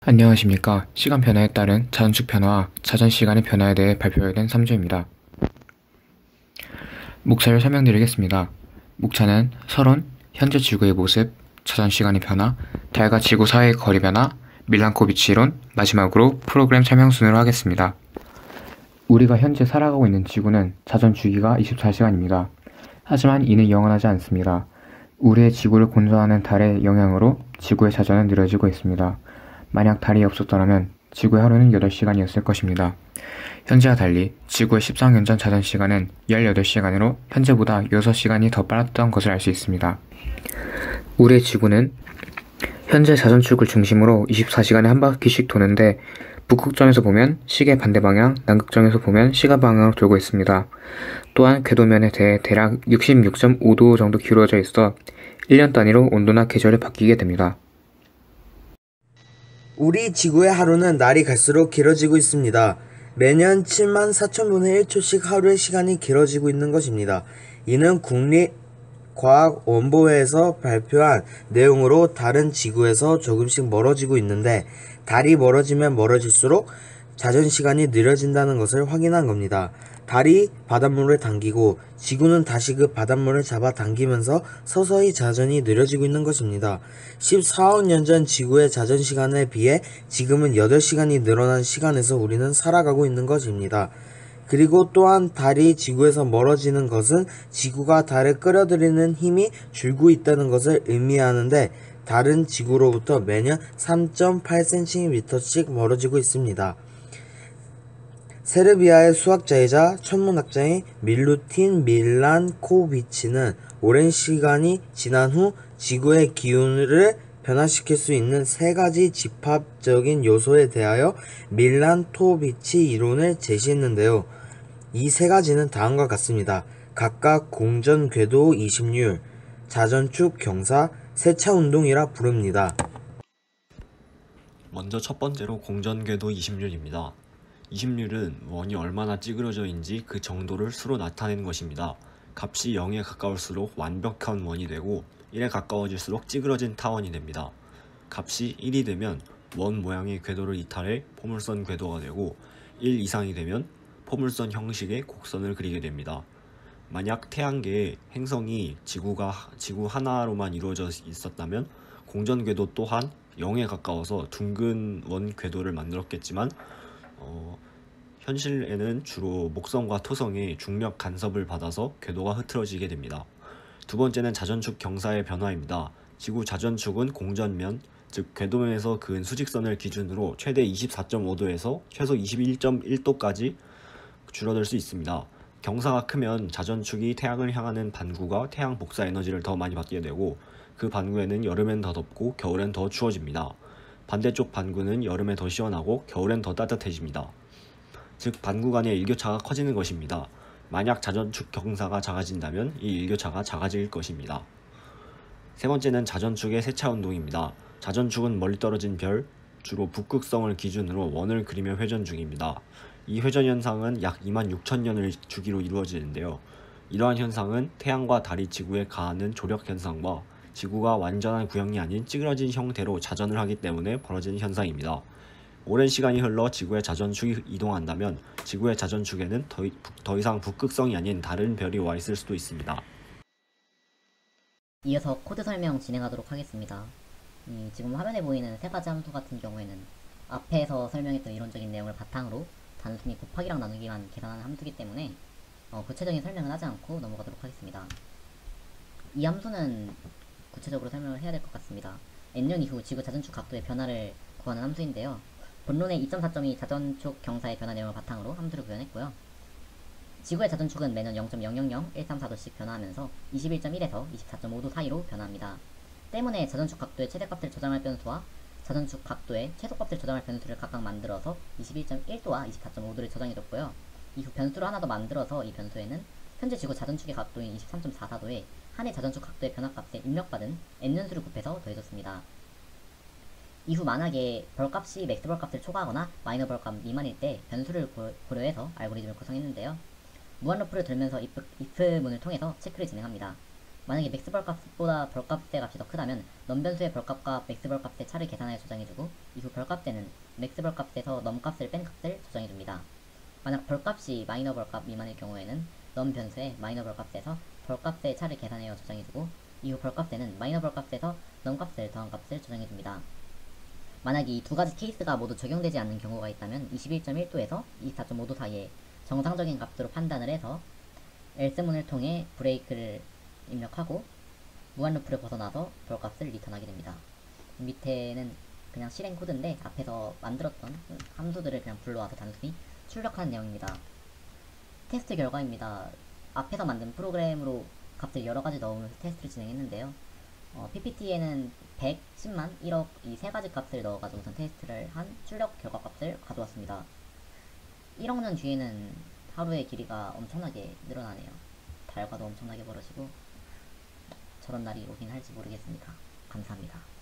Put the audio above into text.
안녕하십니까. 시간 변화에 따른 자전축 변화와 자전 시간의 변화에 대해 발표된 3주입니다. 목차를 설명드리겠습니다. 목차는 서론, 현재 지구의 모습, 자전 시간의 변화, 달과 지구 사이의 거리 변화, 밀란코비치 이론, 마지막으로 프로그램 설명 순으로 하겠습니다. 우리가 현재 살아가고 있는 지구는 자전 주기가 24시간입니다. 하지만 이는 영원하지 않습니다. 우리의 지구를 공전하는 달의 영향으로 지구의 자전은 느려지고 있습니다. 만약 달이 없었더라면 지구의 하루는 8시간이었을 것입니다. 현재와 달리 지구의 14년 전 자전 시간은 18시간으로 현재보다 6시간이 더 빨랐던 것을 알 수 있습니다. 우리의 지구는 현재 자전축을 중심으로 24시간에 한 바퀴씩 도는데 북극점에서 보면 시계 반대 방향, 남극점에서 보면 시간 방향으로 돌고 있습니다. 또한 궤도면에 대해 대략 66.5도 정도 기울어져 있어 1년 단위로 온도나 계절이 바뀌게 됩니다. 우리 지구의 하루는 날이 갈수록 길어지고 있습니다. 매년 7만 4천분의 1초씩 하루의 시간이 길어지고 있는 것입니다. 이는 국립과학원보회에서 발표한 내용으로 달은 지구에서 조금씩 멀어지고 있는데 달이 멀어지면 멀어질수록 자전 시간이 느려진다는 것을 확인한 겁니다. 달이 바닷물을 당기고 지구는 다시 그 바닷물을 잡아 당기면서 서서히 자전이 느려지고 있는 것입니다. 14억 년 전 지구의 자전 시간에 비해 지금은 8시간이 늘어난 시간에서 우리는 살아가고 있는 것입니다. 그리고 또한 달이 지구에서 멀어지는 것은 지구가 달을 끌어들이는 힘이 줄고 있다는 것을 의미하는데 달은 지구로부터 매년 3.8cm씩 멀어지고 있습니다. 세르비아의 수학자이자 천문학자인 밀루틴 밀란코비치는 오랜 시간이 지난 후 지구의 기후를 변화시킬 수 있는 세 가지 집합적인 요소에 대하여 밀란토비치 이론을 제시했는데요. 이 세 가지는 다음과 같습니다. 각각 공전 궤도 이심률, 자전축 경사, 세차운동이라 부릅니다. 먼저 첫 번째로 공전궤도 이심률입니다. 이심률은 원이 얼마나 찌그러져인지 그 정도를 수로 나타내는 것입니다. 값이 0에 가까울수록 완벽한 원이 되고 1에 가까워질수록 찌그러진 타원이 됩니다. 값이 1이 되면 원 모양의 궤도를 이탈해 포물선 궤도가 되고 1 이상이 되면 포물선 형식의 곡선을 그리게 됩니다. 만약 태양계에 행성이 지구 하나로만 이루어져 있었다면 공전궤도 또한 0에 가까워서 둥근 원 궤도를 만들었겠지만 현실에는 주로 목성과 토성의 중력 간섭을 받아서 궤도가 흐트러지게 됩니다. 두 번째는 자전축 경사의 변화입니다. 지구 자전축은 공전면, 즉 궤도면에서 그은 수직선을 기준으로 최대 24.5도에서 최소 21.1도까지 줄어들 수 있습니다. 경사가 크면 자전축이 태양을 향하는 반구가 태양 복사 에너지를 더 많이 받게 되고 그 반구에는 여름엔 더 덥고 겨울엔 더 추워집니다. 반대쪽 반구는 여름에 더 시원하고 겨울엔 더 따뜻해집니다. 즉 반구 간의 일교차가 커지는 것입니다. 만약 자전축 경사가 작아진다면 이 일교차가 작아질 것입니다. 세 번째는 자전축의 세차운동입니다. 자전축은 멀리 떨어진 별, 주로 북극성을 기준으로 원을 그리며 회전 중입니다. 이 회전 현상은 약 26,000년을 주기로 이루어지는데요. 이러한 현상은 태양과 달이 지구에 가하는 조력 현상과 지구가 완전한 구형이 아닌 찌그러진 형태로 자전을 하기 때문에 벌어지는 현상입니다. 오랜 시간이 흘러 지구의 자전축이 이동한다면 지구의 자전축에는 더 이상 북극성이 아닌 다른 별이 와 있을 수도 있습니다. 이어서 코드 설명 진행하도록 하겠습니다. 지금 화면에 보이는 세 가지 함수 같은 경우에는 앞에서 설명했던 이론적인 내용을 바탕으로 단순히 곱하기랑 나누기만 계산하는 함수이기 때문에 구체적인 설명은 하지 않고 넘어가도록 하겠습니다. 이 함수는 구체적으로 설명을 해야 될 것 같습니다. n년 이후 지구 자전축 각도의 변화를 구하는 함수인데요. 본론의 2.4점이 자전축 경사의 변화 내용을 바탕으로 함수를 구현했고요. 지구의 자전축은 매년 0.000134도씩 변화하면서 21.1에서 24.5도 사이로 변화합니다. 때문에 자전축 각도의 최대값을 저장할 변수와 자전축 각도의 최소값을 저장할 변수를 각각 만들어서 21.1도와 24.5도를 저장해뒀고요. 이후 변수를 하나 더 만들어서 이 변수에는 현재 지구 자전축의 각도인 23.44도에 한 해 자전축 각도의 변화값에 입력받은 n년수를 곱해서 더해줬습니다. 이후 만약에 벌값이 맥스 벌값을 초과하거나 마이너 벌값 미만일 때 변수를 고려해서 알고리즘을 구성했는데요. 무한 루프를 돌면서 if 문을 통해서 체크를 진행합니다. 만약에 맥스 벌값보다 벌값의 값이 더 크다면 넘변수의 벌값과 맥스 벌값의 차를 계산하여 저장해주고 이후 벌값대는 맥스 벌값에서 넘값을 뺀 값을 저장해줍니다. 만약 벌값이 마이너 벌값 미만일 경우에는 넘변수의 마이너 벌값에서 벌값의 차를 계산하여 저장해주고 이후 벌값대는 마이너 벌값에서 넘값을 더한 값을 저장해줍니다. 만약 이 두 가지 케이스가 모두 적용되지 않는 경우가 있다면 21.1도에서 24.5도 사이에 정상적인 값으로 판단을 해서 else문을 통해 브레이크를 입력하고 무한루프를 벗어나서 벌값을 리턴하게 됩니다. 밑에는 그냥 실행 코드인데 앞에서 만들었던 함수들을 그냥 불러와서 단순히 출력하는 내용입니다. 테스트 결과입니다. 앞에서 만든 프로그램으로 값을 여러가지 넣으면서 테스트를 진행했는데요. PPT에는 100, 10만, 1억 이 세 가지 값을 넣어가지고 우선 테스트를 한 출력 결과 값을 가져왔습니다. 1억 년 뒤에는 하루의 길이가 엄청나게 늘어나네요. 달과도 엄청나게 벌어지고 저런 날이 오긴 할지 모르겠습니다. 감사합니다.